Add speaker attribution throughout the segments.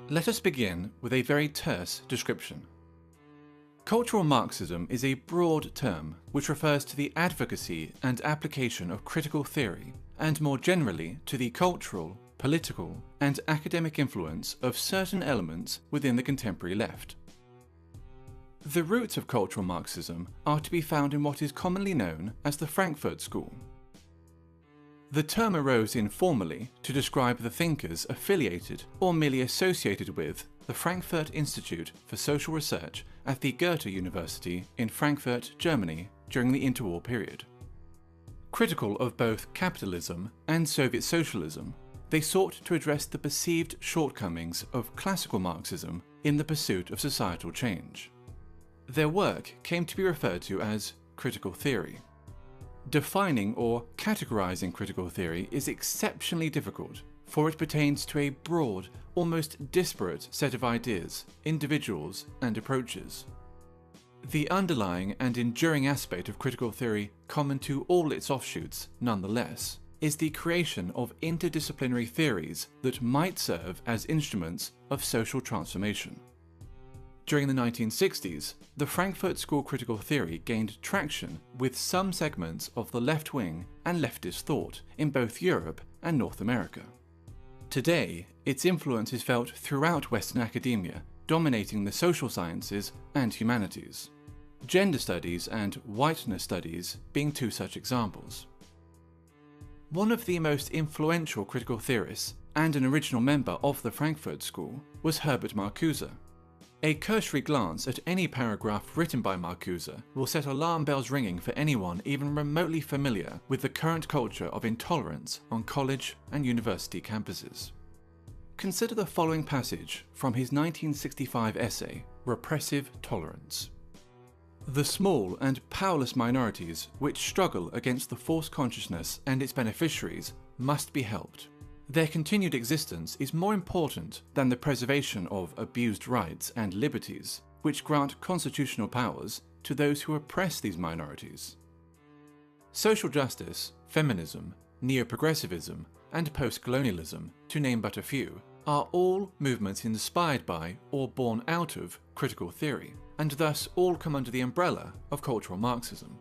Speaker 1: Let us begin with a very terse description. Cultural Marxism is a broad term which refers to the advocacy and application of critical theory, and more generally to the cultural, political, and academic influence of certain elements within the contemporary left. The roots of cultural Marxism are to be found in what is commonly known as the Frankfurt School. The term arose informally to describe the thinkers affiliated or merely associated with the Frankfurt Institute for Social Research at the Goethe University in Frankfurt, Germany during the interwar period. Critical of both capitalism and Soviet socialism, they sought to address the perceived shortcomings of classical Marxism in the pursuit of societal change. Their work came to be referred to as critical theory. Defining or categorizing critical theory is exceptionally difficult, for it pertains to a broad, almost disparate set of ideas, individuals, and approaches. The underlying and enduring aspect of critical theory, common to all its offshoots, nonetheless, is the creation of interdisciplinary theories that might serve as instruments of social transformation. During the 1960s, the Frankfurt School critical theory gained traction with some segments of the left-wing and leftist thought in both Europe and North America. Today, its influence is felt throughout Western academia, dominating the social sciences and humanities. Gender studies and whiteness studies being two such examples. One of the most influential critical theorists and an original member of the Frankfurt School was Herbert Marcuse. A cursory glance at any paragraph written by Marcuse will set alarm bells ringing for anyone even remotely familiar with the current culture of intolerance on college and university campuses. Consider the following passage from his 1965 essay, Repressive Tolerance. The small and powerless minorities which struggle against the false consciousness and its beneficiaries must be helped. Their continued existence is more important than the preservation of abused rights and liberties, which grant constitutional powers to those who oppress these minorities. Social justice, feminism, neo-progressivism, and post-colonialism, to name but a few, are all movements inspired by or born out of critical theory, and thus all come under the umbrella of cultural Marxism.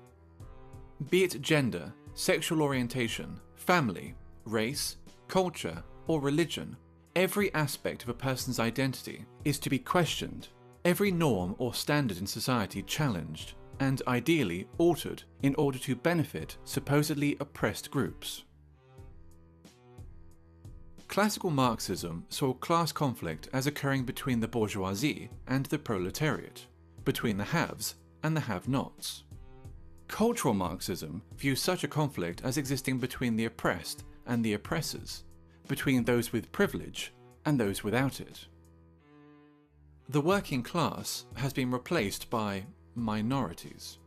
Speaker 1: Be it gender, sexual orientation, family, race, culture, or religion, every aspect of a person's identity is to be questioned, every norm or standard in society challenged, and ideally altered in order to benefit supposedly oppressed groups. Classical Marxism saw class conflict as occurring between the bourgeoisie and the proletariat, between the haves and the have-nots. Cultural Marxism views such a conflict as existing between the oppressed and the oppressors, between those with privilege and those without it. The working class has been replaced by minorities.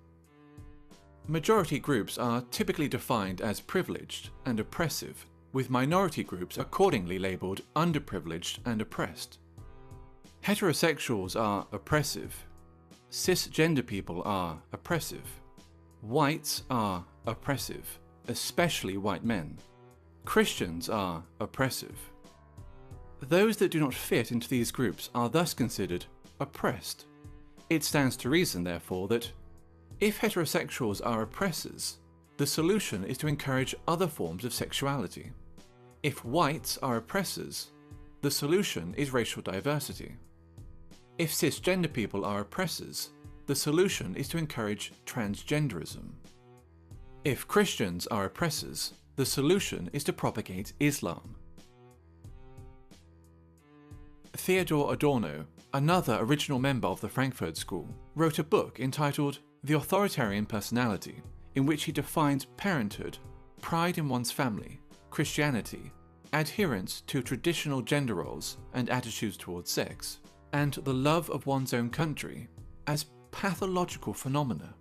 Speaker 1: Majority groups are typically defined as privileged and oppressive, with minority groups accordingly labelled underprivileged and oppressed. Heterosexuals are oppressive. Cisgender people are oppressive. Whites are oppressive, especially white men. Christians are oppressive. Those that do not fit into these groups are thus considered oppressed. It stands to reason, therefore, that if heterosexuals are oppressors, the solution is to encourage other forms of sexuality. If whites are oppressors, the solution is racial diversity. If cisgender people are oppressors, the solution is to encourage transgenderism. If Christians are oppressors, the solution is to propagate Islam. Theodor Adorno, another original member of the Frankfurt School, wrote a book entitled The Authoritarian Personality, in which he defines parenthood, pride in one's family, Christianity, adherence to traditional gender roles and attitudes towards sex, and the love of one's own country as pathological phenomena.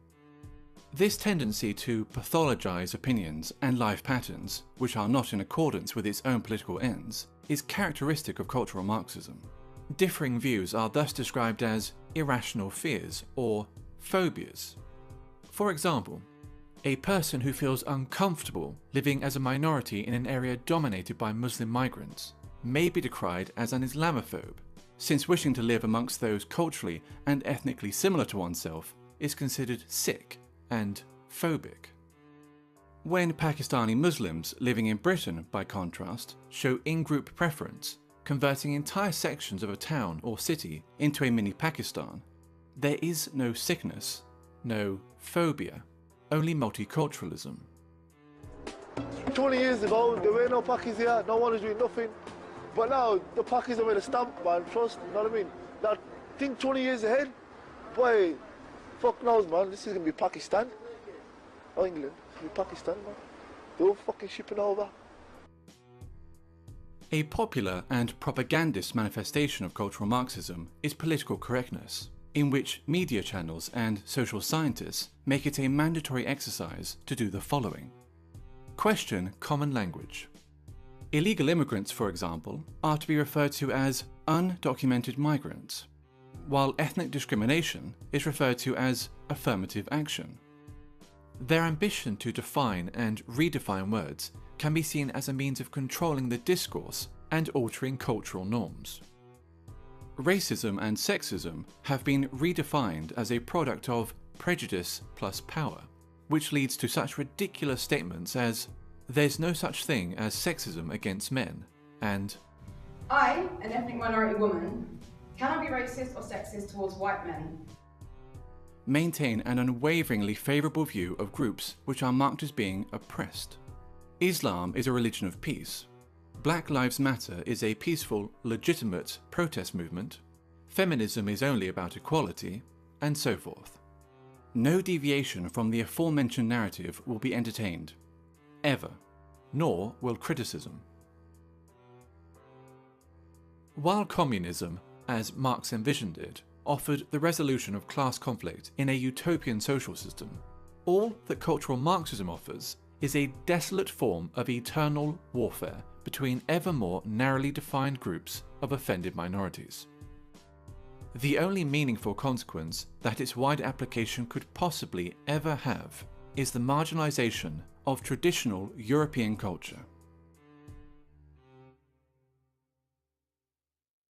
Speaker 1: This tendency to pathologize opinions and life patterns, which are not in accordance with its own political ends, is characteristic of cultural Marxism. Differing views are thus described as irrational fears or phobias. For example, a person who feels uncomfortable living as a minority in an area dominated by Muslim migrants may be decried as an Islamophobe, since wishing to live amongst those culturally and ethnically similar to oneself is considered sick and phobic. When Pakistani Muslims living in Britain, by contrast, show in-group preference, converting entire sections of a town or city into a mini Pakistan, there is no sickness, no phobia, only multiculturalism.
Speaker 2: 20 years ago, there were no Pakis here, no one was doing nothing. But now, the Pakis are with a stamp, man, trust, you know what I mean? Now, think 20 years ahead, boy, fuck knows, man, this is gonna be Pakistan. Or England, it's gonna be Pakistan, man. They're all fucking shipping over.
Speaker 1: A popular and propagandist manifestation of cultural Marxism is political correctness, in which media channels and social scientists make it a mandatory exercise to do the following. Question common language. Illegal immigrants, for example, are to be referred to as undocumented migrants, while ethnic discrimination is referred to as affirmative action. Their ambition to define and redefine words can be seen as a means of controlling the discourse and altering cultural norms. Racism and sexism have been redefined as a product of prejudice plus power, which leads to such ridiculous statements as, "There's no such thing as sexism against men," and
Speaker 3: "I, an ethnic minority woman, cannot be racist or sexist towards white men."
Speaker 1: Maintain an unwaveringly favourable view of groups which are marked as being oppressed. Islam is a religion of peace. Black Lives Matter is a peaceful, legitimate protest movement. Feminism is only about equality, and so forth. No deviation from the aforementioned narrative will be entertained, ever, nor will criticism. While communism, as Marx envisioned it, offered the resolution of class conflict in a utopian social system, all that cultural Marxism offers is a desolate form of eternal warfare between ever more narrowly defined groups of offended minorities. The only meaningful consequence that its wide application could possibly ever have is the marginalization of traditional European culture.